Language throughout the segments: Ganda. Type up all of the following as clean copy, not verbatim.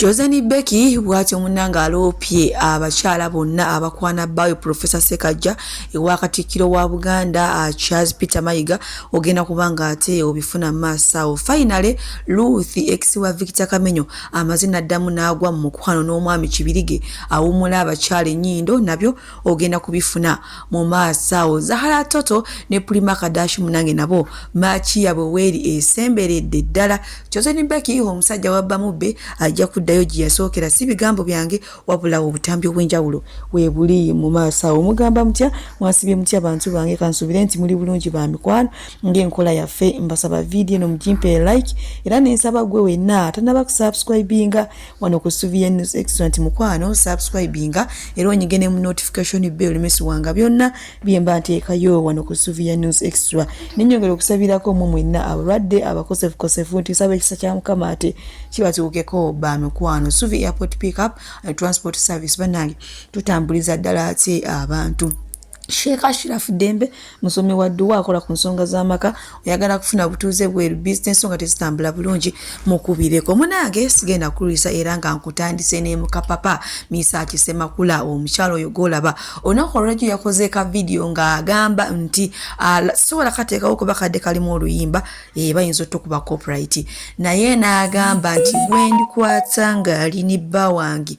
Joseni Becky bwati omunanga alopye abakyala bonna abakwana bayo Professor Ssekajja ewa Katikkiro wa Buganda Charles Peter Mayiga ogenda kubanga ate obifuna masa. Finally Ruth ex wa Victor Kamenyo amazina ddamu n'agwa mu mukwano n'omwami Kibirige awumula abakyala ennyindo nabyo ogenda kubifuna mu masa. Zahara Toto ne Prima Kadashi munange nabo machi yabwe weri esemberedde ddala. Joseni Becky omusajja wa Bamubbe ajja kuddayo gye yasookera si bigambo byange wabula obutambi obw'enjawulo weebuli mu maaso. Omugamba mutya mwasibye mutya abantu bange kansubire nti muli bulungi ba mikwano ng'enkola yaffe mbasaba video eno mugimpe like era n'ensaba gwe wenna tanaba kusubscribinga wano ku Suvia News Extra nti mukwano subscribinga era onyigene mu notification bell mesi wanga byonna byemba nteekayo wano ku Suvia News Extra. Ninyongera okusabirako mu mwenna abalwadde abakosefu nti nsaba ekisa kya Mukama ate kibatuukeko ba mikwano. Suvi Airport Pickup and Transport Service banange tutambuliza ddala ate abantu. Sheikh Ashraf Dembe musomi wa dduwa akola ku nsonga z'amaka oyagala kufuna butuuze bweru business nga tezitambula bulungi mukubireko. Munange sigenda kulisa era nga nkutandise ne mukapapa Misa Kisemakula omukyalo oyo golaba onako olwajjo yakoze ka video nga agamba nti sobola kateekawo kuba kadde kalimu oluyimba bayinza okuba copyright naye n'agamba nti gwendi kwata nga ali ne bba wange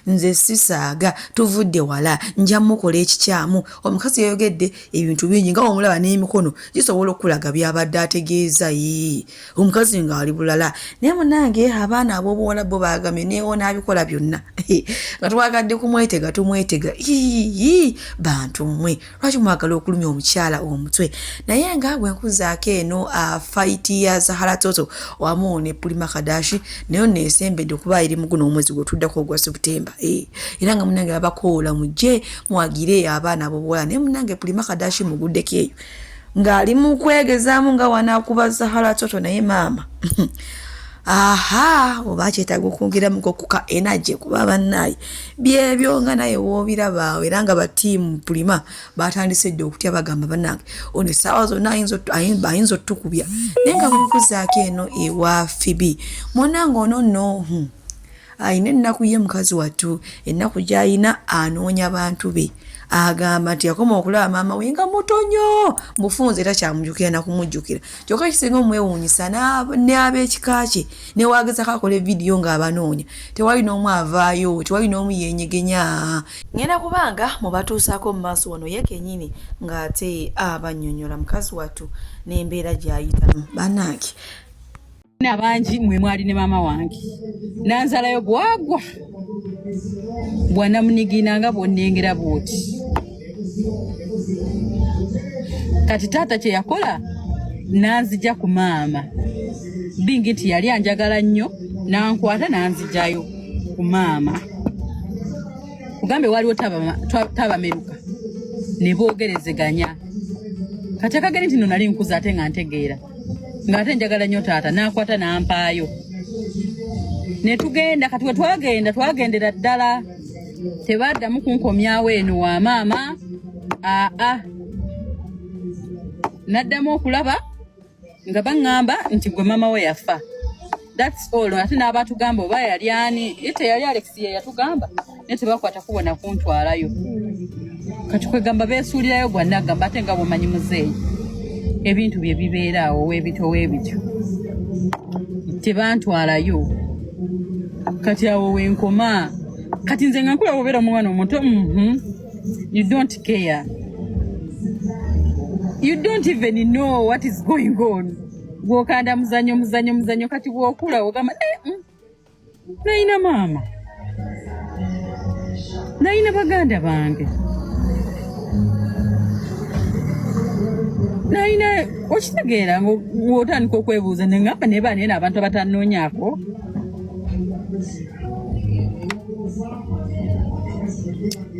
nze sisaaga tuvudde wala nja mukola ekikyamu. Omukazi yayogedde ebintu bingi nga omulaba n'emikono gisobola okulaga byabadde ategeeza omukazi nga ali bulala naye munange abaana ab'obuwala bo bagamye neewo n'abikola byonna nga twagadde kumwetega tumwetega bantu mmwe lwaki mwagala okulumya omukyala omutwe. Naye nga bwe nkuzaako eno fight ya Zahara Toto wamu ne Prima Kadashi nayo neesembedde okuba eri mu guno omwezi gwe tuddako ogwa Septemba era nga munange abakoola mujje mwagire abaana ab'obuwala ne munange Prima Kadashi muguddeko eyo ng'ali mu kwegezaamu nga wanaakuba Zahara Toto naye maama aha oba kyetaaga okwongeramu kuka energy kuba bannaye byebyo nga naye woobiraba era nga batiimu Prima batandise dde okutya bagamba bannange ono essaawa zonna ayinza otukubya naye nga bwekuzaako eno ewa Fibi munange ono nno ayina ennaku ye mukazi wattu ennaku gy'ayina anoonya bantu be agamba nti yakoma okulaba maama we nga mutonyo mufunze era kyamujjukira nakumujjukira kyokka kisinga omwewuunyisa ne ab'ekika kye ne waagezako akola vidiyo ng'abanoonya tewali n'omu avaayo tewali n'omu yeenyegenya ngenda kubanga mubatuusaako mu maaso wano ye kennyini ng'ate abannyonnyola mukazi wattu n'embeera gy'ayitamu bannange abangi mwe mwali ne maama wange nanzalayo bwagwa bwanamunigina nga bwonnengera bwoti kati taata kye yakola nanzija ku maama bingi nti yali anjagala nnyo nankwata nanzijayo ku maama kugambe waliwo tabameruka ne boogerezeganya kati akageri nti no nali nkuza ate nga ntegeera ng'ate njagala nnyo taata n'akwata n'ampaayo ne tugenda kati we twagendera ddala tebaddamu kunkomyawo eno wa maama n'addamu okulaba nga baŋŋamba nti gwe maama we yafa. That's all. Ate n'abatugamba oba yali ani teyali Alex ye yatugamba naye tebakwata kubona kuntwalayo kati kwegamba beesuulirayo gwannagamba ate nga bwomanyi muzeeyi ebintu bye bibeera awo weebityo tebantwalayo kati awo wenkoma kati nze nga nkula obeera omwana omuto you don't care, you don't even know what is going on. Gwokanda muzanyo kati bwokula ogamba nayina maama nayina baganda bange nayina okitegeera ng'otandika okwebuuza neŋŋamba ne baana eno abantu abatannoonyaako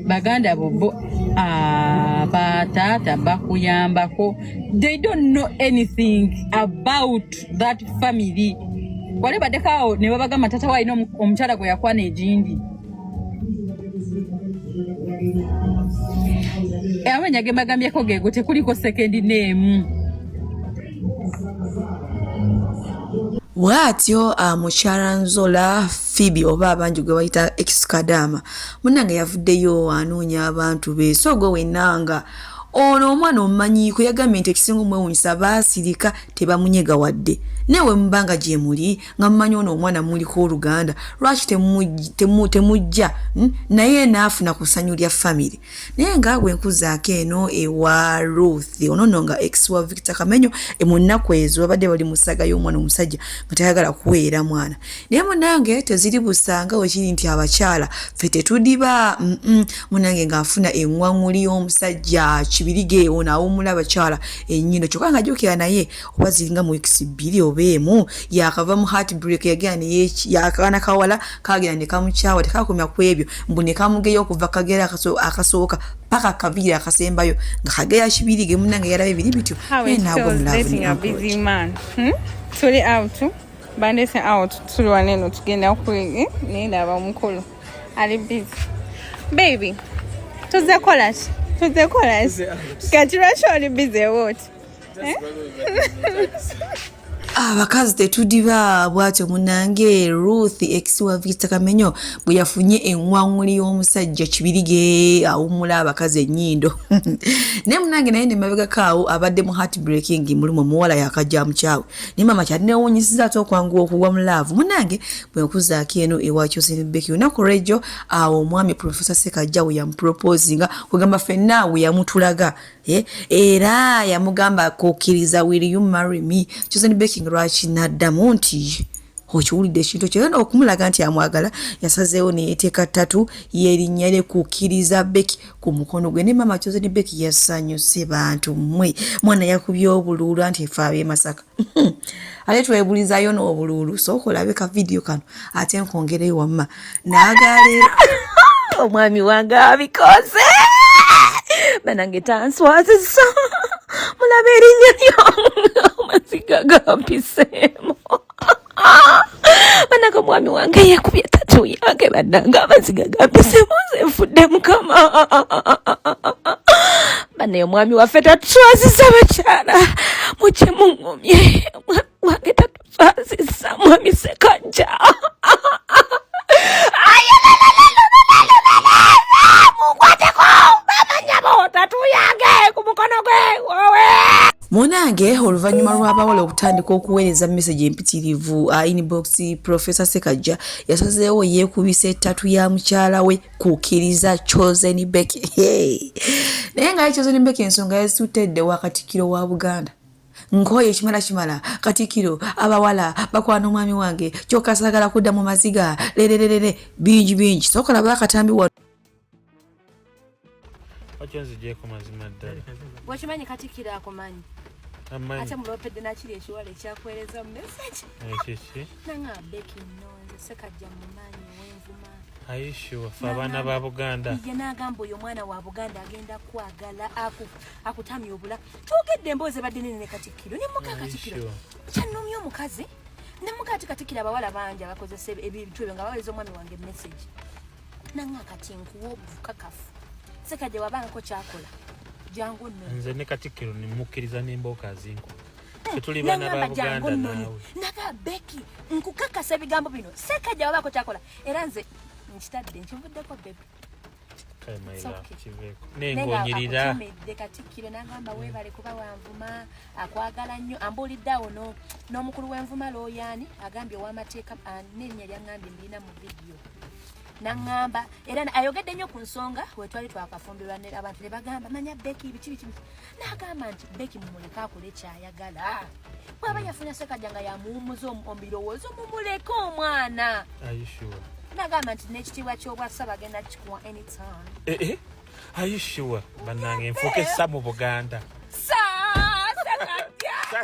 baganda bobo bataata bakuyambako. They don't know anything about that family. Wale badekao ne babagamba tata waina omukyala gwe yakwana egindi amanya ge bagambyeko gego tekuliko second name Bw'atyo mukyala Nzola Phoebe oba abangi gwe bayita ex-Kadama munnange yavuddeyo anoonya abantu be so gwe wennanga ono omwana omumanyiiko yagambye nti ekisinga omwewuunyisa baasirika tebamunyega wadde newe mubanga gye muli nga mumanyi ono omwana muliko oluganda lwaki temujja naye naafuna ku ssanyu lya famire naye nga bwe nkuzaako eno ewa Ruth ono nno nga ex wa Victor Kamenyo mu nnaku ezo babadde bali mu ssaga y'omwana omusajja nga tayagala kuweera mwana naye munnange teziri busanga wekiri nti abakyala ffe tetudiba munnange ng'afuna eŋŋwaŋuli y'omusajja kibirige ono awummula abakyala ennyindo kyokka nga jjukira naye oba ziringa mu weeks 2 oba emu yakava mu heartbreak yagenda yakaana kawala kagenda ne kamukyawa tekakomya ku ebyo mbu ne kamugeyo okuva kagera akasooka paka kaviri akasembayo nga kageya kibirige munnange yalaba biri bityo tuli out bandese out tuli waneno tugenda kuli nendaba omukulu ali busy baby tuze kola kati lwaki oli busy what abakazi tetudiba bwatyo munnange Ruth ex wa Victor Kamenyo bwe yafunye eŋŋwaŋuli y'omusajja kibirige awummula abakazi ennyindo naye munnange naye ne mabegakaawo abadde mu heartbreaking mulimu omuwala yakajja mukyawe naye mama kyadinewuunyisiza ate okwanguwa okuwa mu laavu munnange bwe nkuzaako eno ewa Kyozeni Becky lunaku lw'ejjo awo omwami Professor Ssekajja we yamuproposinga kugamba ffenna we yamutulaga era yamugamba kukkiriza will you marry me Kyozeni Becky lwaki naddamu nti okiwulidde ekintu kyona okumulaga nti amwagala yasazeewo neyeteeka ttatu yerinnya lye kukkiriza Becky ku mukono gwe ne mama Kyozeni Becky yasanyuse bantu mmwe mwana yakubye obululu anti efe ab'e Masaka ate twebulizayo n'obululu sooka olabe ka vidiyo kano ate nkwongereyo wamma naagaleero omwami wange abikoze banange tanswazisa mulabe erinnya lyonga amaziga gampiseemu banange omwami wange yekubye tatu yange banange amaziga gampiseemu nze nfudde mukama banaye omwami waffe tatuswazisa bakyala mukye muŋŋumye wange tatuswazisa mwami Ssekajja mukwateko bamanyabo tatu yange ku mukono gwe wowe munange oluvannyuma lw'abawala okutandika okuweereza message empitirivu inbox Professor Ssekajja yasazeewo yeekubisa ettatu ya mukyala we kukkiriza Kyozeni Becky naye nga Kyozeni Becky ensonga yazitutedde wa Katikkiro wa Buganda nkoye kimala Katikkiro abawala bakwana omwami wange kyokka saagala kudda mu maziga lererere bingi sooka laba akatambi wa Wakyonzigyeko mazima ddala wakimanyi Katikkiro akomanyi ate mulopedde nakiri ekiwala ekyakwereza mu message kiki nanga Becky nonze Ssekajja mumanyi wenvuma ayishuwa fe abaana ba Buganda ye n'agamba oyo omwana wa Buganda agenda kwagala akutamya obula twogedde emboozi badde nene ne Katikkiro ne muka Katikkiro kyannomya omukazi ne muka ati Katikkiro abawala bangi abakozesa ebintu ebyo nga baweza omwami wange message nanga kati nkuwa obuvukakafu Ssekajja wabangako kyakola jangu nno nze ne Katikkiro nimukkiriza n'embooka zinku tetuli baana ba Buganda naawe naga Becky nkukakasa ebigambo bino Ssekajja wabako kyakola era nze nkitadde nkivuddeko bebe nengonyirira Katikkiro n'agamba weebale kuba wanvuma akwagala nnyo ambuulidde awo n'omukulu w'envuma looyaani agambye ow'amateeka n'erinnya lyaŋŋambye mbirina mu vidiyo naŋŋamba era ayogedde nnyo ku nsonga wetwali twakafumbirwa abantu ne bagamba manya Becky biki n'agamba nti Becky mumuleke akole kyayagala bw'aba yafuna Ssekajja nga yamuwummuza omubirowoozo mumuleke omwana n'agamba nti n'ekitiibwa ky'obwasa bagenda kikuwa anytime Are you sure bannange enfuuka essa mu Buganda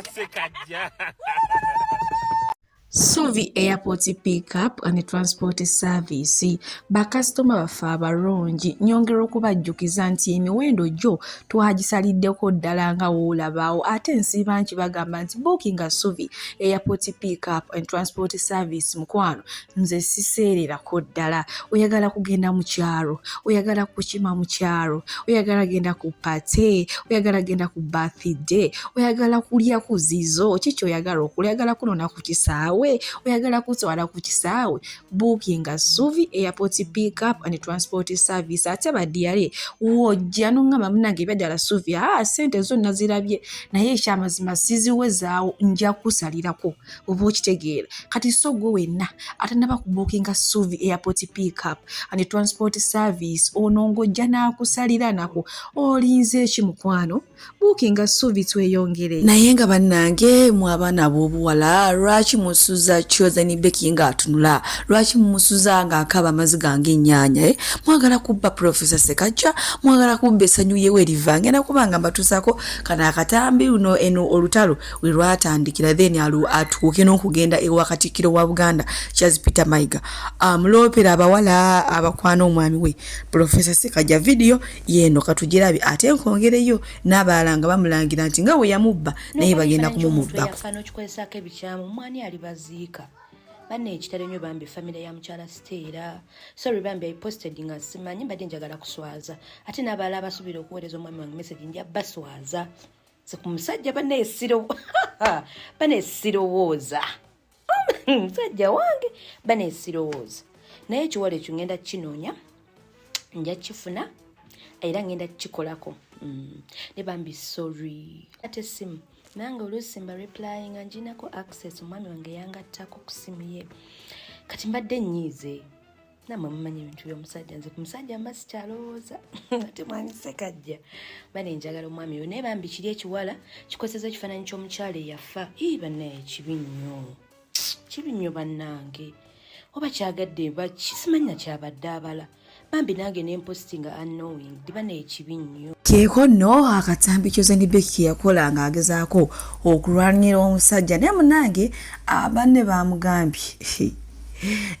Ssekajja Suvi Airport Pickup and Transport Service bakasitoma baffe abalungi nyongera okubajjukiza nti emiwendo gyo twagisaliddeko ddala nga woolabaawo ate nsiiba nti bagamba nti bookinga Suvi Airport Pickup and Transport Service mukwano nze siseererako ddala oyagala kugenda mu kyalo oyagala kukima mu kyalo oyagala genda ku pate oyagala genda ku birthday oyagala kulya ku zizo kiki oyagala okulya oyagala kunona ku kisaawe we oyagala kutwala ku kisaawe bookinga Suvi Airport Pickup and Transport Service ate badiyale wojja n'ongamba munange ebyadala Suvi sente zonna zirabye naye ekyamazima siziwezaawo nja kusalirako oba okitegeera kati so gwe wenna atanaba ku bookinga Suvi Airport Pickup and Transport Service ono ng'ojja n'akusalira nako olinze eki mukwano bookinga Suvi tweyongere naye nga bannange mu abaana b'obuwala lwaki musuza Chosen Becky nga atunula lwaki mumusuza nga akaba amaziga ng'ennyaanya mwagala kubba Professor Ssekaggya mwagala kubba essanyu yewe eriva ngenda kubanga mbatuusako kano akatambi luno eno olutalo we lwatandikira then atuuke n'okugenda ewa Katikkiro wa Buganda Charles Peter Mayiga amuloopera abawala abakwana omwami we Professor Ssekaggya video yeno katugirabe ate nkongereyo n'abalala nga bamulangira nti nga we yamubba naye bagenda kumumubbako yafano kikozesako ebikyamu omwani ali baziika banne ekitalo nnyo bambi famire ya mukyala Stella sorry bambi ayiposted nga simanyi mbadde njagala kuswaza ate n'abalala abasuubira okuweereza omwami wange message nja baswaza ze ku musajja banne esirowooza musajja wange banne esirowooza naye ekiwala ekyo ngenda kinoonya nja kifuna era ngenda kikolako ne bambi sorry ate simu nange oluusi mba replying nga njinako access omwami wange yangattako ku simu ye kati mbadde nnyiize namwe mumanyi ebintu by'omusajja nze ku musajja mba sikyalowooza ate mwami Ssekaggya bane njagala omwami oyo naye bambi kiri ekiwala kikozesa ekifaananyi ky'omukyala eyafa bannaye kibi nnyo bannange oba kyagadde kisimanya kyabadde abala bambi nange nempostinga unknowing dibanaye kibi nnyo keeko nno akatambi Chosen Becky yakola ng'agezaako okulwanira omusajja naye munange abanne bamugambye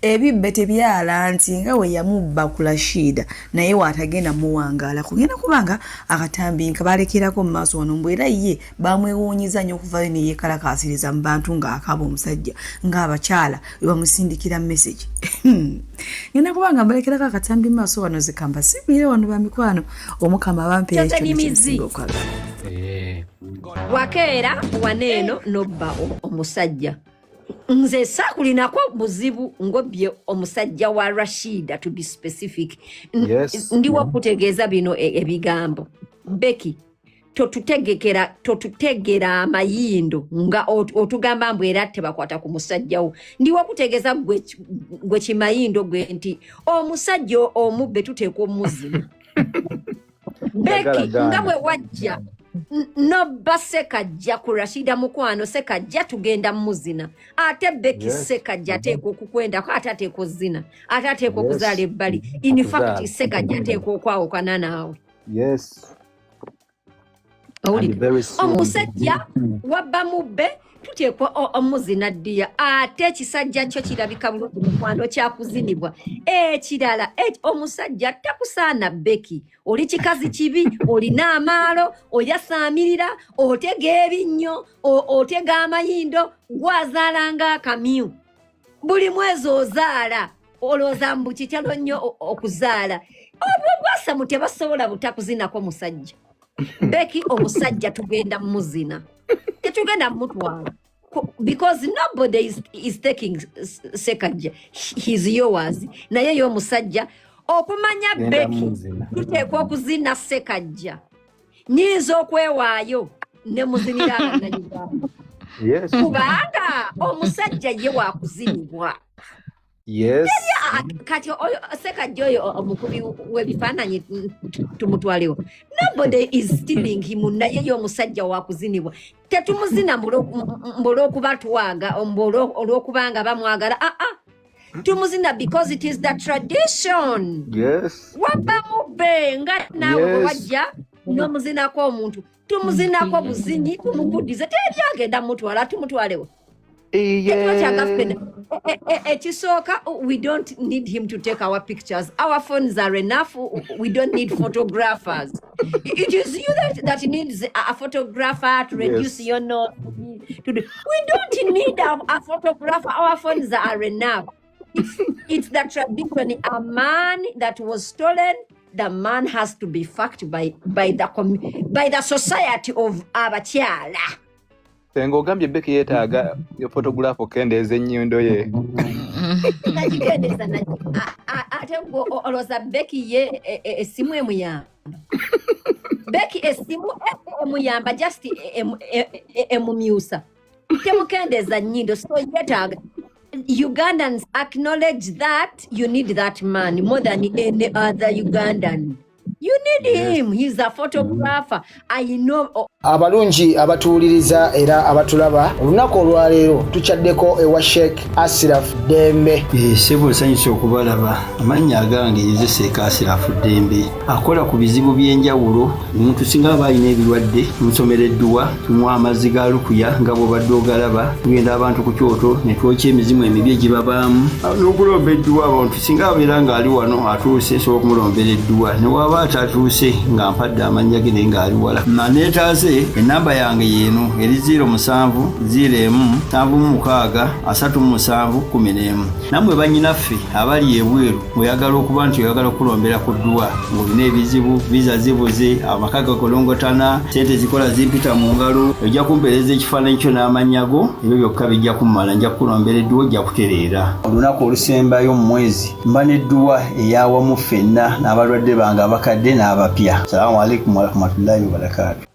ebibbe tebyala nti nga we yamubba ku Rashida naye waatagenda muwangaala kugenda kubanga akatambi nka balekerako mu maaso wano mbwera ye bamwewuunyiza nnyo okuvayo ne yeekalakaasiriza mu bantu ng'akaaba omusajja ng'abakyala we bamusindikira message ngenda kubanga mbalekerako akatambi mu maaso wano zikamba sibiire wano bamikwano omukama bampeera ekyomusinga okwagala wakeera waneeno nobba omusajja nze saakulinako buzibu ng'obbye omusajja wa Rashida to be specific ndiwo kutegeeza bino ebigambo Becky totutegera amayindo nga otugamba mbu era tebakwata ku musajjawo ndiwo kutegeeza gwe kimayindo gwe nti omusajja omubbe tuteeka omuzina Becky nga bwe wajja nobba Ssekaggya ku Rashida mukwano Ssekaggya tugenda muzina ate Becky Ssekaggya ateeka okukwendako ate ateeka ozina ate ateeka okuzaala ebbali in fact Ssekaggya ateeka okwawukana naawe omusajja wabba mubbe tuteekwa omuzina ddiya ate ekisajja kyo kirabika bulungi mukwano kyakuzinibwa ekirala omusajja takusaana Becky oli kikazi kibi olina amaalo oyasaamirira otega ebinnyo otega amayindo gwazaalanga akamyu buli mwezi ozaala olowooza mbu kityalo nnyo okuzaala obwo bwasamu tebasobola butakuzinako musajja Becky omusajja tugenda muzina tetugenda mutwala because nobody is taking Ssekaggya he's yours naye yo musajja okumanya Becky tuteekwa okuzina Ssekaggya nyinza okwewaayo ne muzinira abannayuganda kubanga omusajja ye waakuzinibwa kati Ssekaggya oyo omukubi w'ebifaananyi tumutwalewo nobody is stealing him naye yo omusajja waakuzinibwa tetumuzina olw'okuba twaga olw'okubanga bamwagala tumuzina because it is the tradition wabba mubbe nga naawe bwe wajja n'omuzinako omuntu tumuzinako buzinyi tumubudize teryagenda mutwala tumutwalewo ekisooka we don't need him to take our pictures our phones are enough we don't need photographers it is you that needs a photographer to reduce your nose we don't need a photographer our phones are enough it's the tradition a man that was stolen the man has to be fucked by the society of abakyala Sengo gambye Becky yeetaaga photograph okendeeza ennyindo ye. Nagikendeeza ate olowooza Becky ye essimu emuyamba. Becky essimu emuyamba just emumyusa. Temukendeeza nnyindo so yeetaaga. Ugandans acknowledge that you need that man more than any other Ugandan. You need him. He's a photographer. I know. Abalungi abatuuliriza era abatulaba olunaku olwaleero tuchaddeko ewa Sheikh Ashraf Dembe. Sebo sanyusa okubalaba amannya agange Seeka Ashraf Dembe akola ku bizibu by'enjawulo omuntu singa aba alina ebirwadde musomereddwa tumuwa amazzi ga lukuya nga bw'obadde ogalaba tugenda abantu ku kyoto ne twokya emizimu emibi egibabaamu n'okulombeddwa abantu singa abeera ng'ali wano atuuse sobola okumulombeera edduwa ne waba atatuuse nga mpadde amannya ge naye ng'ali wala maneetaase enamba yange yeeno eri 0707363711 nammwe bannyinaffe abali ebweru oyagala okuba nti oyagala okulombera ku dduwa ng'olina ebizibu viza zibuze amaka gakolongotana sente zikola zimpita mu ngalo ojja kumpeereza ekifaananyi kyo n'amannya go ebyo byokka bijja kummala nja kukulombera edduwa ojja kutereera olunaku olusembayo mu mwezi mba n'edduwa eyawamu ffenna n'abalwadde bange abakadde n'abapya. Salaamu alaikum warahmatullahi wabarakatuh.